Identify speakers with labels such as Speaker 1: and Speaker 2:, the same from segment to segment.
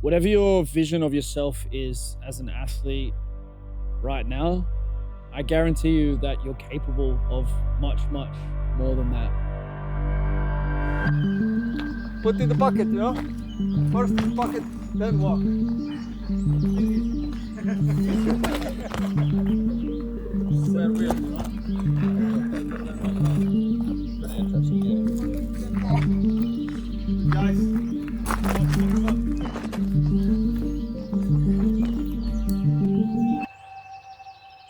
Speaker 1: Whatever your vision of yourself is as an athlete right now, I guarantee you that you're capable of much, much more than that.
Speaker 2: Put in the bucket, you know? First bucket, then walk. Very weird, you know? Very interesting, yeah. Guys,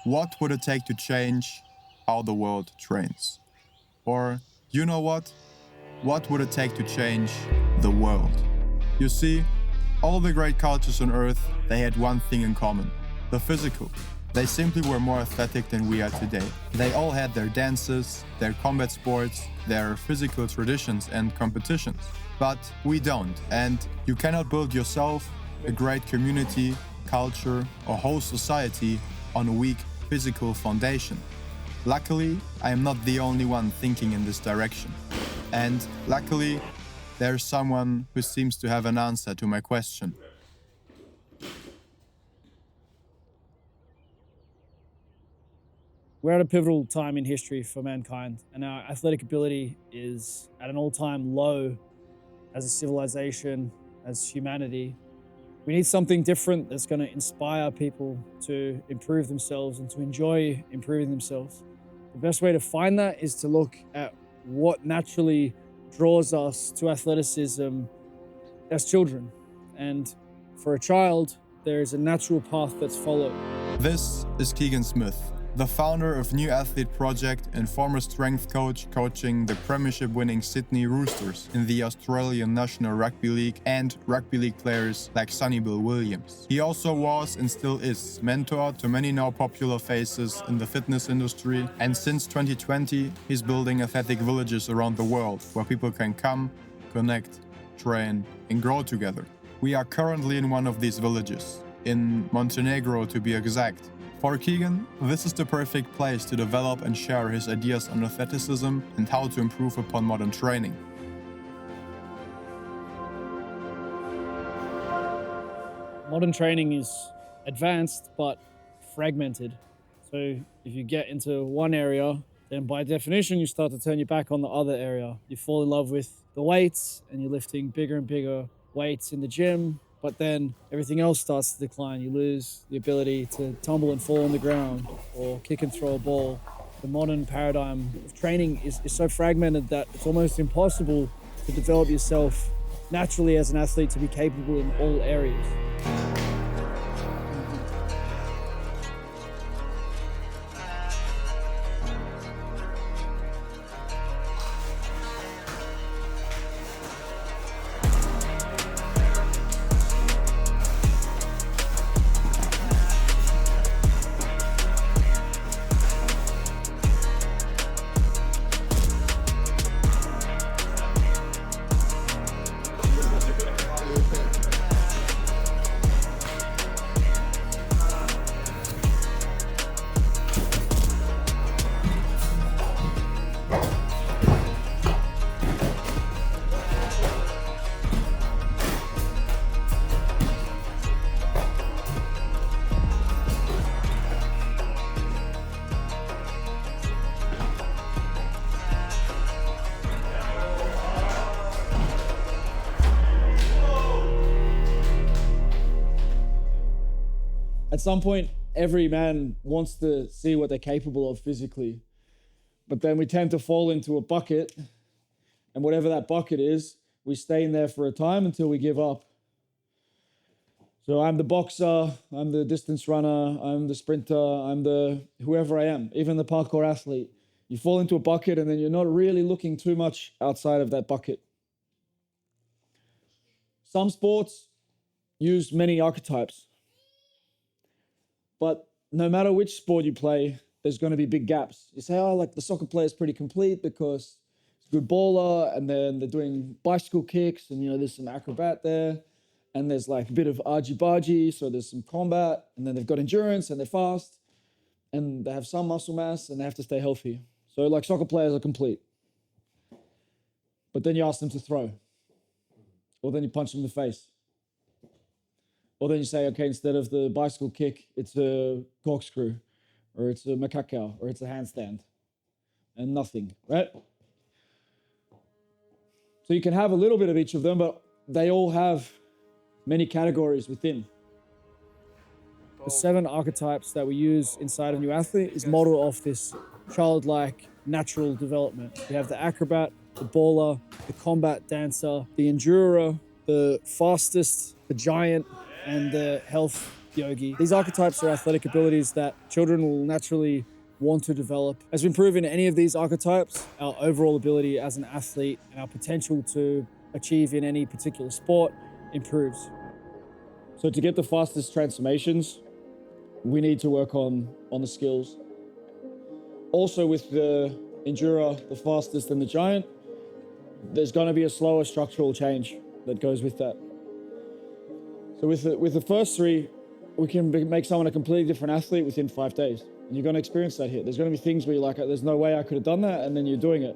Speaker 3: What would it take to change how the world trains? Or, you know what? What would it take to change the world? You see, all the great cultures on Earth, they had one thing in common: the physical. They simply were more athletic than we are today. They all had their dances, their combat sports, their physical traditions and competitions. But we don't, and you cannot build yourself, a great community, culture, or whole society on a weak physical foundation. Luckily, I am not the only one thinking in this direction. And luckily, there's someone who seems to have an answer to my question.
Speaker 1: We're at a pivotal time in history for mankind, and our athletic ability is at an all-time low as a civilization, as humanity. We need something different that's going to inspire people to improve themselves and to enjoy improving themselves. The best way to find that is to look at what naturally draws us to athleticism as children. And for a child, there is a natural path that's followed.
Speaker 3: This is Keegan Smith, the founder of New Athlete Project and former strength coach coaching the premiership-winning Sydney Roosters in the Australian National Rugby League and rugby league players like Sonny Bill Williams. He also was and still is mentor to many now popular faces in the fitness industry, and since 2020 he's building athletic villages around the world where people can come, connect, train and grow together. We are currently in one of these villages, in Montenegro to be exact. For Keegan, this is the perfect place to develop and share his ideas on athleticism and how to improve upon modern training.
Speaker 1: Modern training is advanced but fragmented. So if you get into one area, then by definition, you start to turn your back on the other area. You fall in love with the weights and you're lifting bigger and bigger weights in the gym, but then everything else starts to decline. You lose the ability to tumble and fall on the ground or kick and throw a ball. The modern paradigm of training is so fragmented that it's almost impossible to develop yourself naturally as an athlete to be capable in all areas. At some point, every man wants to see what they're capable of physically, but then we tend to fall into a bucket, and whatever that bucket is, we stay in there for a time until we give up. So I'm the boxer, I'm the distance runner, I'm the sprinter, I'm the whoever I am, even the parkour athlete. You fall into a bucket and then you're not really looking too much outside of that bucket. Some sports use many archetypes. But no matter which sport you play, there's going to be big gaps. You say, oh, like the soccer player is pretty complete because he's a good baller, and then they're doing bicycle kicks, and there's some acrobat there, and there's like a bit of argy-bargy, so there's some combat, and then they've got endurance, and they're fast, and they have some muscle mass, and they have to stay healthy. So like soccer players are complete. But then you ask them to throw, or then you punch them in the face. Or then you say, okay, instead of the bicycle kick, it's a corkscrew, or it's a macaco, or it's a handstand, and nothing, right? So you can have a little bit of each of them, but they all have many categories within. The 7 archetypes that we use inside a new athlete is modeled off this childlike natural development. You have the acrobat, the baller, the combat dancer, the endurer, the fastest, the giant, and the health yogi. These archetypes are athletic abilities that children will naturally want to develop. As we improve in any of these archetypes, our overall ability as an athlete and our potential to achieve in any particular sport improves. So to get the fastest transformations, we need to work on the skills. Also with the endurer, the fastest, and the giant, there's going to be a slower structural change that goes with that. So with the first 3, we can make someone a completely different athlete within 5 days. And you're going to experience that here. There's going to be things where you're like, there's no way I could have done that, and then you're doing it.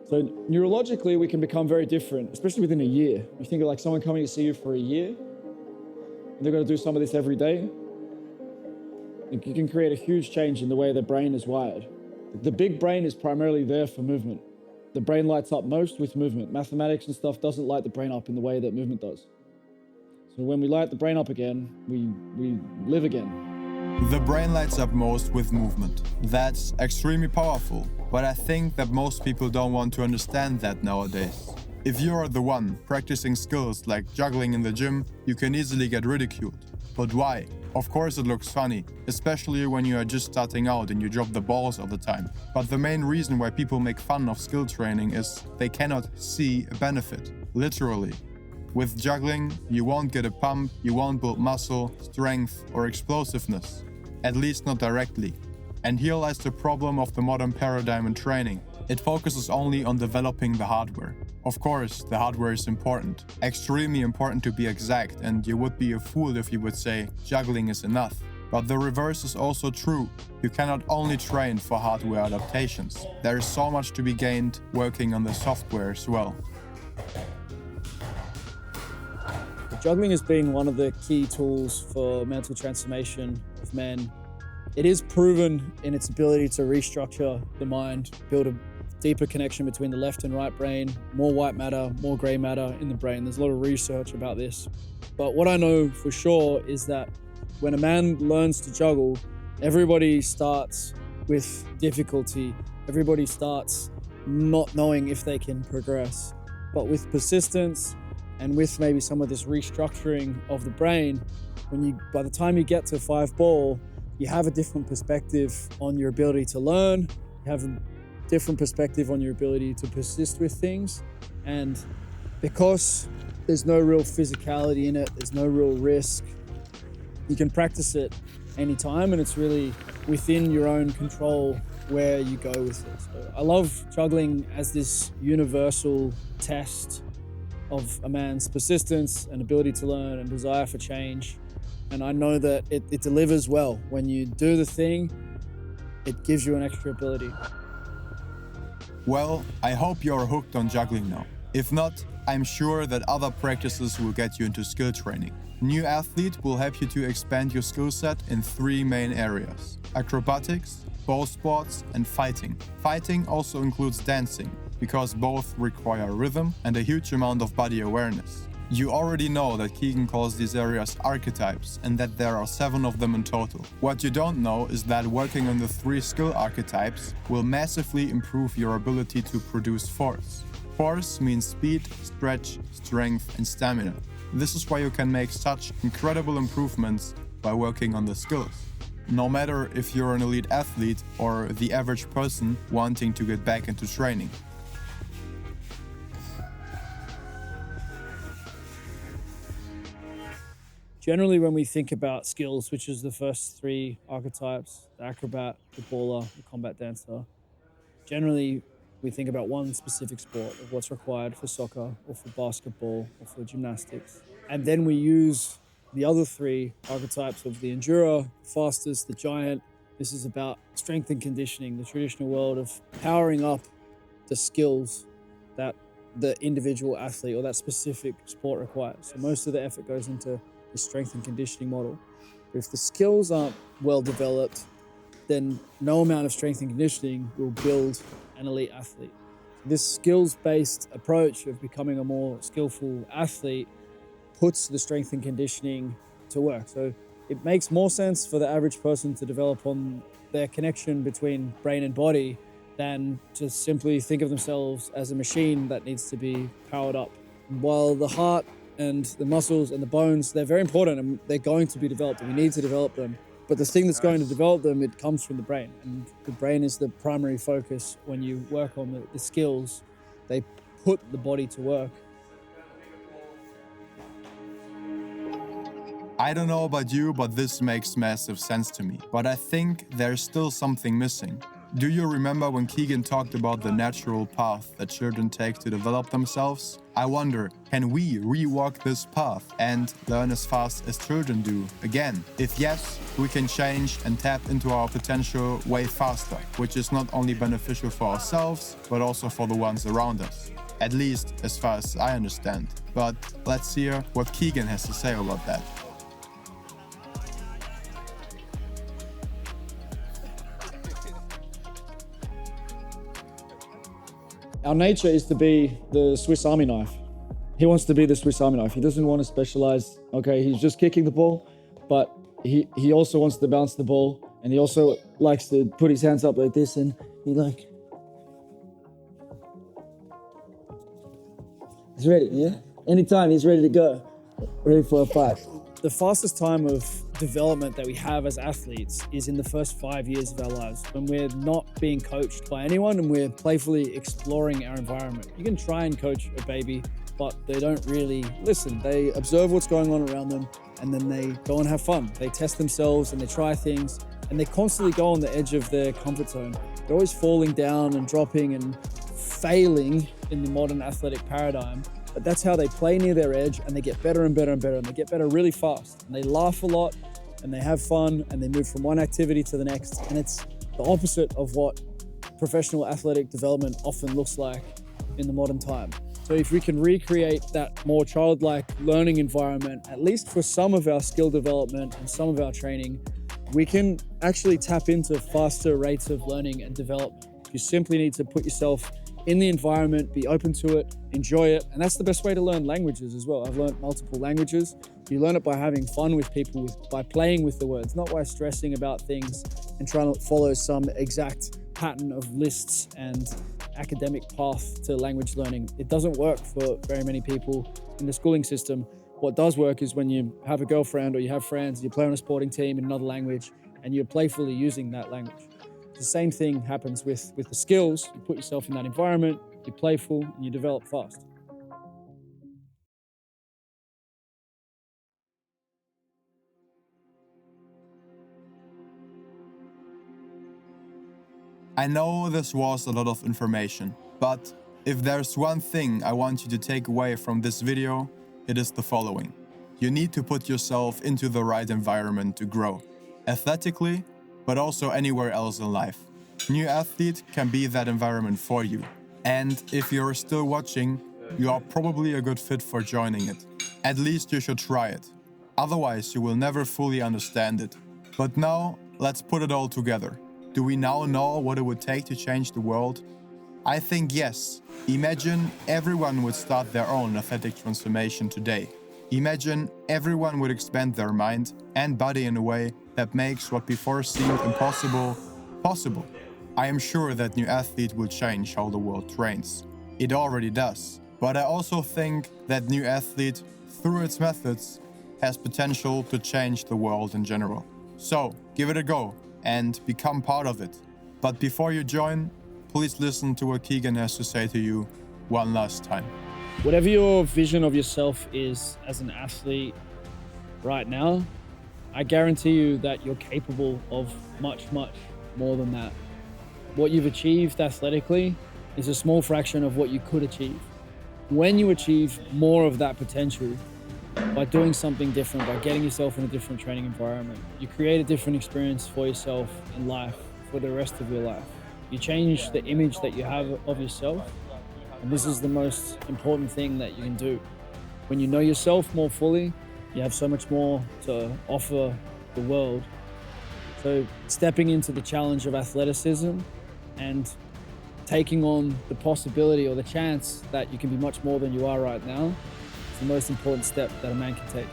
Speaker 1: So neurologically, we can become very different, especially within a year. You think of like someone coming to see you for a year, and they're going to do some of this every day. You can create a huge change in the way the brain is wired. The big brain is primarily there for movement. The brain lights up most with movement. Mathematics and stuff doesn't light the brain up in the way that movement does. So when we light the brain up again, we live again.
Speaker 3: The brain lights up most with movement. That's extremely powerful, but I think that most people don't want to understand that nowadays. If you are the one practicing skills like juggling in the gym, you can easily get ridiculed. But why? Of course it looks funny, especially when you are just starting out and you drop the balls all the time. But the main reason why people make fun of skill training is they cannot see a benefit, literally. With juggling, you won't get a pump, you won't build muscle, strength, or explosiveness. At least not directly. And here lies the problem of the modern paradigm in training. It focuses only on developing the hardware. Of course, the hardware is important, extremely important to be exact, and you would be a fool if you would say juggling is enough. But the reverse is also true. You cannot only train for hardware adaptations. There is so much to be gained working on the software as well.
Speaker 1: Juggling has been one of the key tools for mental transformation of men. It is proven in its ability to restructure the mind, build a deeper connection between the left and right brain, more white matter, more gray matter in the brain. There's a lot of research about this. But what I know for sure is that when a man learns to juggle, everybody starts with difficulty. Everybody starts not knowing if they can progress. But with persistence and with maybe some of this restructuring of the brain, by the time you get to 5 ball, you have a different perspective on your ability to learn. You have a different perspective on your ability to persist with things. And because there's no real physicality in it, there's no real risk, you can practice it anytime, and it's really within your own control where you go with it. So I love juggling as this universal test of a man's persistence and ability to learn and desire for change. And I know that it delivers well. When you do the thing, it gives you an extra ability.
Speaker 3: Well, I hope you're hooked on juggling now. If not, I'm sure that other practices will get you into skill training. New Athlete will help you to expand your skill set in 3 main areas: acrobatics, ball sports, and fighting. Fighting also includes dancing, because both require rhythm and a huge amount of body awareness. You already know that Keegan calls these areas archetypes and that there are 7 of them in total. What you don't know is that working on the 3 skill archetypes will massively improve your ability to produce force. Force means speed, stretch, strength, and stamina. This is why you can make such incredible improvements by working on the skills. No matter if you're an elite athlete or the average person wanting to get back into training.
Speaker 1: Generally, when we think about skills, which is the first 3 archetypes, the acrobat, the baller, the combat dancer, generally we think about one specific sport of what's required for soccer or for basketball or for gymnastics. And then we use the other 3 archetypes of the endurer, the fastest, the giant. This is about strength and conditioning, the traditional world of powering up the skills that the individual athlete or that specific sport requires. So most of the effort goes into the strength and conditioning model. But if the skills aren't well developed, then no amount of strength and conditioning will build an elite athlete. This skills-based approach of becoming a more skillful athlete puts the strength and conditioning to work. So it makes more sense for the average person to develop on their connection between brain and body than to simply think of themselves as a machine that needs to be powered up. While the heart and the muscles and the bones, they're very important and they're going to be developed and we need to develop them. But the thing that's going to develop them, it comes from the brain. And the brain is the primary focus when you work on the skills. They put the body to work.
Speaker 3: I don't know about you, but this makes massive sense to me. But I think there's still something missing. Do you remember when Keegan talked about the natural path that children take to develop themselves? I wonder, can we rewalk this path and learn as fast as children do again? If yes, we can change and tap into our potential way faster, which is not only beneficial for ourselves, but also for the ones around us. At least as far as I understand. But let's hear what Keegan has to say about that.
Speaker 1: Our nature is to be the Swiss Army knife. He wants to be the Swiss Army knife. He doesn't want to specialize. Okay, he's just kicking the ball, but he also wants to bounce the ball, and he also likes to put his hands up like this, and he's ready, yeah? Anytime he's ready to go, ready for a fight. The fastest time of development that we have as athletes is in the first 5 years of our lives, when we're not being coached by anyone and we're playfully exploring our environment. You can try and coach a baby, but they don't really listen. They observe what's going on around them and then they go and have fun. They test themselves and they try things and they constantly go on the edge of their comfort zone. They're always falling down and dropping and failing in the modern athletic paradigm. But that's how they play near their edge and they get better and better and better and they get better really fast. And they laugh a lot and they have fun and they move from one activity to the next. And it's the opposite of what professional athletic development often looks like in the modern time. So if we can recreate that more childlike learning environment, at least for some of our skill development and some of our training, we can actually tap into faster rates of learning and development. You simply need to put yourself in the environment, be open to it, enjoy it. And that's the best way to learn languages as well. I've learned multiple languages. You learn it by having fun with people, by playing with the words, not by stressing about things and trying to follow some exact pattern of lists and academic path to language learning. It doesn't work for very many people in the schooling system. What does work is when you have a girlfriend or you have friends, you play on a sporting team in another language and you're playfully using that language. The same thing happens with the skills. You put yourself in that environment, you're playful, and you develop fast.
Speaker 3: I know this was a lot of information, but if there's one thing I want you to take away from this video, it is the following. You need to put yourself into the right environment to grow, athletically, but also anywhere else in life. New Athlete can be that environment for you. And if you're still watching, you are probably a good fit for joining it. At least you should try it. Otherwise, you will never fully understand it. But now, let's put it all together. Do we now know what it would take to change the world? I think yes. Imagine everyone would start their own athletic transformation today. Imagine everyone would expand their mind and body in a way that makes what before seemed impossible, possible. I am sure that New Athlete will change how the world trains. It already does. But I also think that New Athlete, through its methods, has potential to change the world in general. So, give it a go and become part of it. But before you join, please listen to what Keegan has to say to you one last time.
Speaker 1: Whatever your vision of yourself is as an athlete right now, I guarantee you that you're capable of much, much more than that. What you've achieved athletically is a small fraction of what you could achieve. When you achieve more of that potential by doing something different, by getting yourself in a different training environment, you create a different experience for yourself in life for the rest of your life. You change the image that you have of yourself, and this is the most important thing that you can do. When you know yourself more fully, You have so much more to offer the world. So stepping into the challenge of athleticism and taking on the possibility or the chance that you can be much more than you are right now is the most important step that a man can take.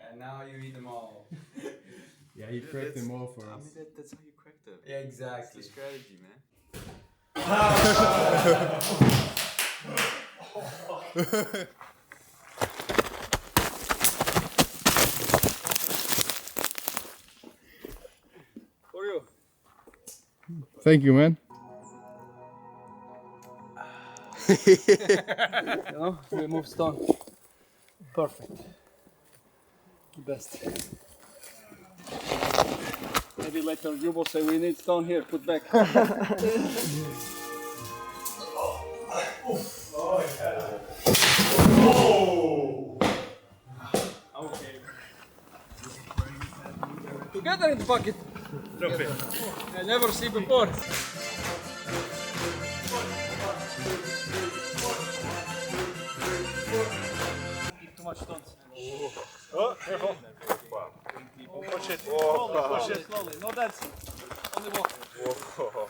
Speaker 4: And now you eat them all.
Speaker 3: Yeah, he cracked them all for
Speaker 4: I
Speaker 3: us.
Speaker 4: mean, that's how you crack them.
Speaker 3: Yeah,
Speaker 4: That's
Speaker 3: exactly.
Speaker 4: the strategy, man.
Speaker 2: For you.
Speaker 3: Thank you, man.
Speaker 2: You know, remove stone. Perfect. Best. Maybe later you will say we need stone here, put back. Okay. Together in the bucket. I never see before. Too much stones.
Speaker 5: Oh, careful. Push it.
Speaker 2: Slowly, push it slowly. No dancing. Only walk.
Speaker 5: Whoa.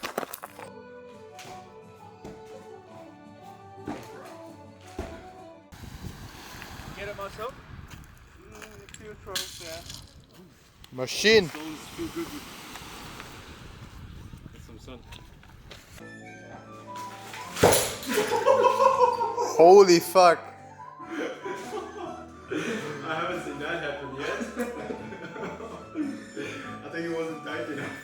Speaker 2: Get it myself.
Speaker 5: A few throws, yeah.
Speaker 3: Machine.
Speaker 2: Stones feel good. Get some sun.
Speaker 3: Holy fuck.
Speaker 5: I haven't seen that happen yet. I think it wasn't tight enough.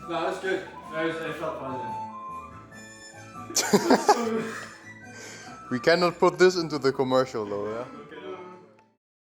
Speaker 2: No, that's good. I felt fine then.
Speaker 3: We cannot put this into the commercial though, yeah?